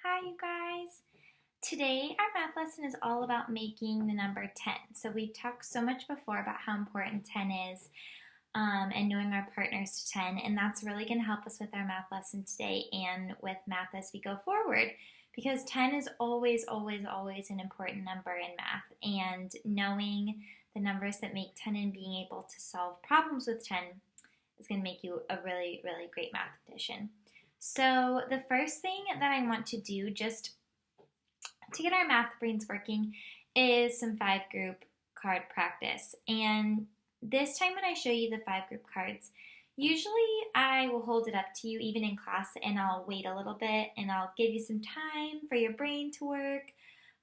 Hi, you guys. Today, our math lesson is all about making the number 10. So, we've talked so much before about how important 10 is and knowing our partners to 10, and that's really going to help us with our math lesson today and with math as we go forward because 10 is always, always, always an important number in math, and knowing the numbers that make 10 and being able to solve problems with 10 is going to make you a really, really great mathematician. So the first thing that I want to do just to get our math brains working is some 5-group card practice. And this time when I show you the 5-group cards, usually I will hold it up to you even in class and I'll wait a little bit and I'll give you some time for your brain to work.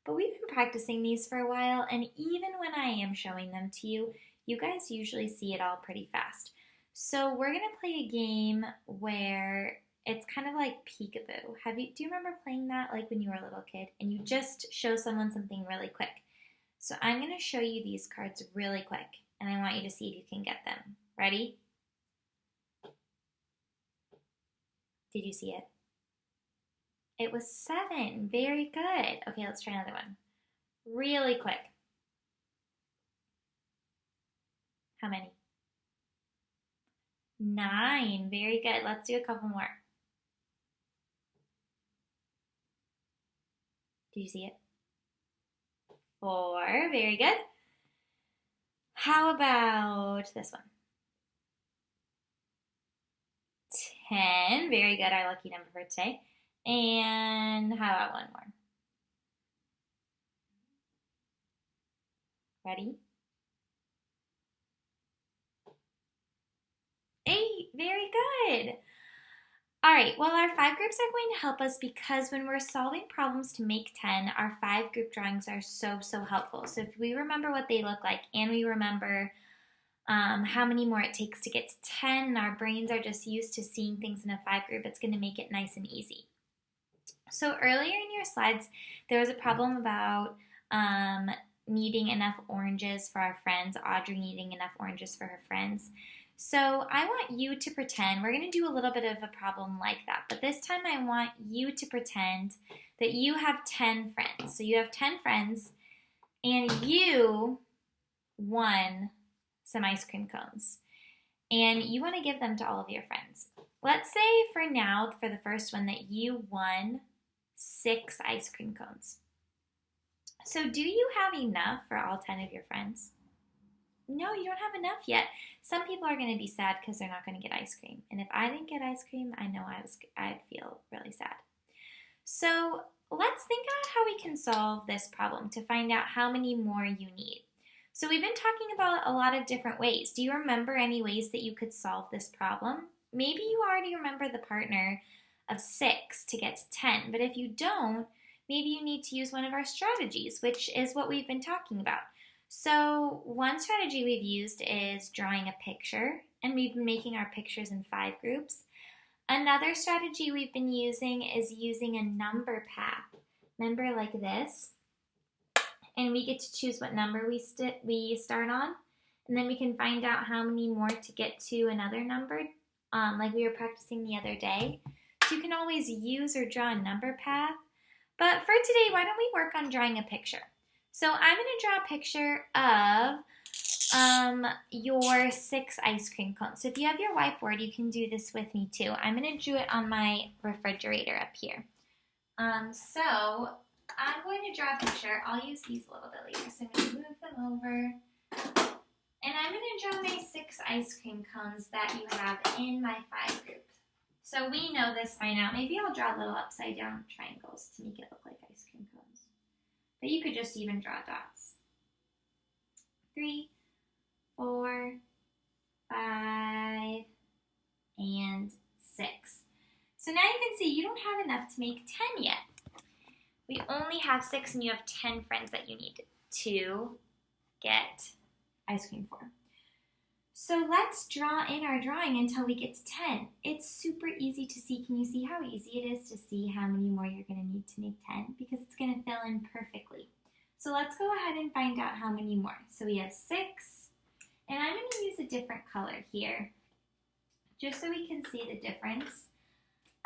But we've been practicing these for a while, and even when I am showing them to you, you guys usually see it all pretty fast. So we're going to play a game where it's kind of like peekaboo. Do you remember playing that like when you were a little kid and you just show someone something really quick? So I'm going to show you these cards really quick and I want you to see if you can get them. Ready? Did you see it? It was 7. Very good. Okay, let's try another one. Really quick. How many? 9. Very good. Let's do a couple more. Did you see it? 4. Very good. How about this one? 10. Very good. Our lucky number for today. And how about one more? Ready? 8. Very good. All right, well, our 5 groups are going to help us because when we're solving problems to make 10, our 5-group drawings are so helpful. So if we remember what they look like and we remember how many more it takes to get to 10, and our brains are just used to seeing things in a 5-group, it's going to make it nice and easy. So earlier in your slides, there was a problem about needing enough oranges for our friends, Audrey needing enough oranges for her friends. So I want you to pretend, we're going to do a little bit of a problem like that, but this time I want you to pretend that you have 10 friends. So you have 10 friends and you won some ice cream cones and you want to give them to all of your friends. Let's say for now, for the first one, that you won 6 ice cream cones. So do you have enough for all 10 of your friends? No, you don't have enough yet. Some people are going to be sad because they're not going to get ice cream. And if I didn't get ice cream, I know I'd feel really sad. So let's think about how we can solve this problem to find out how many more you need. So we've been talking about a lot of different ways. Do you remember any ways that you could solve this problem? Maybe you already remember the partner of 6 to get to 10. But if you don't, maybe you need to use one of our strategies, which is what we've been talking about. So one strategy we've used is drawing a picture, and we've been making our pictures in 5 groups. Another strategy we've been using is using a number path. Remember, like this, and we get to choose what number we start on, and then we can find out how many more to get to another number, like we were practicing the other day. So you can always use or draw a number path. But for today, why don't we work on drawing a picture? So I'm going to draw a picture of your 6 ice cream cones. So if you have your whiteboard, you can do this with me too. I'm going to do it on my refrigerator up here. So I'm going to draw a picture. I'll use these a little bit later. So I'm going to move them over. And I'm going to draw my 6 ice cream cones that you have in my 5 group. So we know this by now. Maybe I'll draw little upside down triangles to make it look like ice cream cones. But you could just even draw dots. 3, 4, 5, and 6. So now you can see you don't have enough to make 10 yet. We only have 6 and you have 10 friends that you need to get ice cream for. So let's draw in our drawing until we get to 10. It's super easy to see. Can you see how easy it is to see how many more you're going to need to make 10? Because it's going to fill in perfectly. So let's go ahead and find out how many more. So we have 6, and I'm going to use a different color here, just so we can see the difference.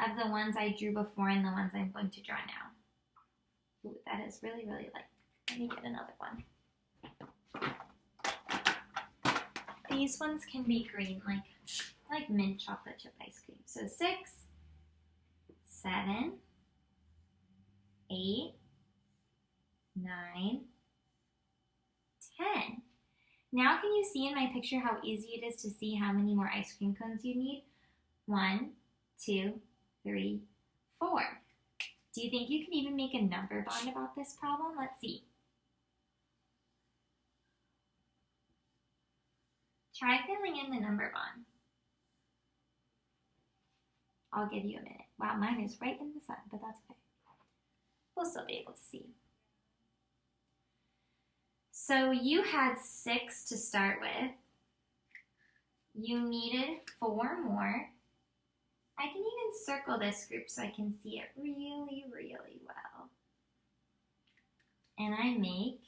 of the ones I drew before and the ones I'm going to draw now. Ooh, that is really, really light. Let me get another one. These ones can be green, like mint chocolate chip ice cream. So 6, 7, 8, 9, 10. Now can you see in my picture how easy it is to see how many more ice cream cones you need? 1, 2, 3, 4. Do you think you can even make a number bond about this problem? Let's see. Try filling in the number bond. I'll give you a minute. Wow, mine is right in the sun, but that's okay. We'll still be able to see. So you had 6 to start with. You needed 4 more. I can even circle this group so I can see it really, really well. And I make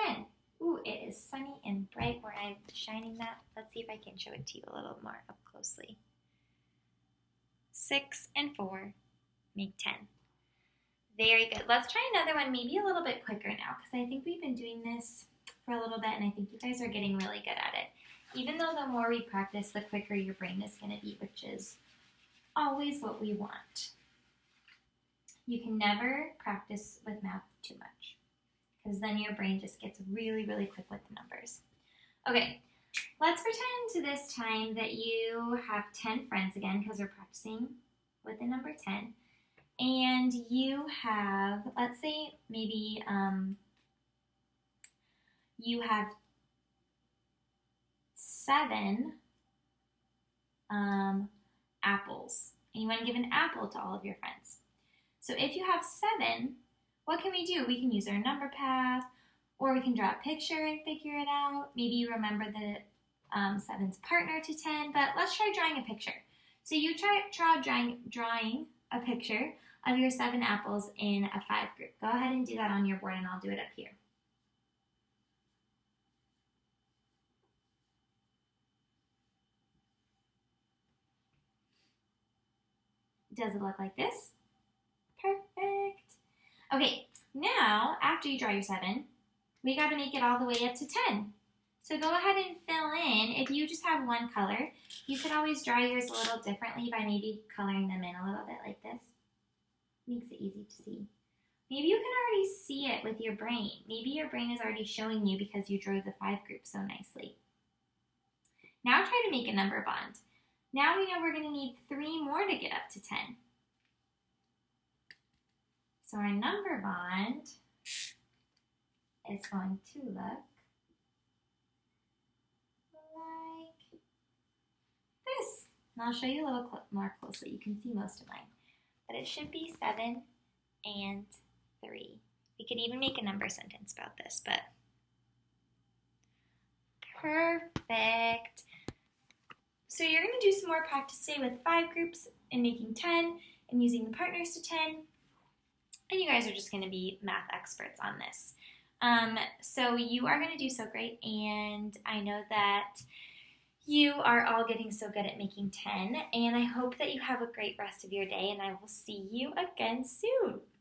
10. Ooh, it is sunny and bright where I'm shining that. Let's see if I can show it to you a little more up closely. 6 and 4 make 10. Very good. Let's try another one, maybe a little bit quicker now, because I think we've been doing this for a little bit, and I think you guys are getting really good at it. Even though the more we practice, the quicker your brain is going to be, which is always what we want. You can never practice with math too much, because then your brain just gets really, really quick with the numbers. Okay, let's pretend to this time that you have 10 friends again, because we're practicing with the number 10. And you have, let's say, maybe you have 7 apples, and you want to give an apple to all of your friends. So if you have 7, what can we do? We can use our number path, or we can draw a picture and figure it out. Maybe you remember the 7's partner to 10, but let's try drawing a picture. So you try drawing a picture of your 7 apples in a 5 group. Go ahead and do that on your board, and I'll do it up here. Does it look like this? Perfect. Okay, now after you draw your 7, we got to make it all the way up to 10. So go ahead and fill in. If you just have one color, you could always draw yours a little differently by maybe coloring them in a little bit like this. Makes it easy to see. Maybe you can already see it with your brain. Maybe your brain is already showing you because you drew the 5 groups so nicely. Now try to make a number bond. Now we know we're going to need 3 more to get up to 10. So our number bond is going to look like this. And I'll show you a little more closely. You can see most of mine. But it should be 7 and 3. We could even make a number sentence about this, but perfect. So you're going to do some more practice today with 5 groups and making 10 and using the partners to 10. And you guys are just going to be math experts on this. So you are going to do so great, and I know that you are all getting so good at making 10, and I hope that you have a great rest of your day, and I will see you again soon.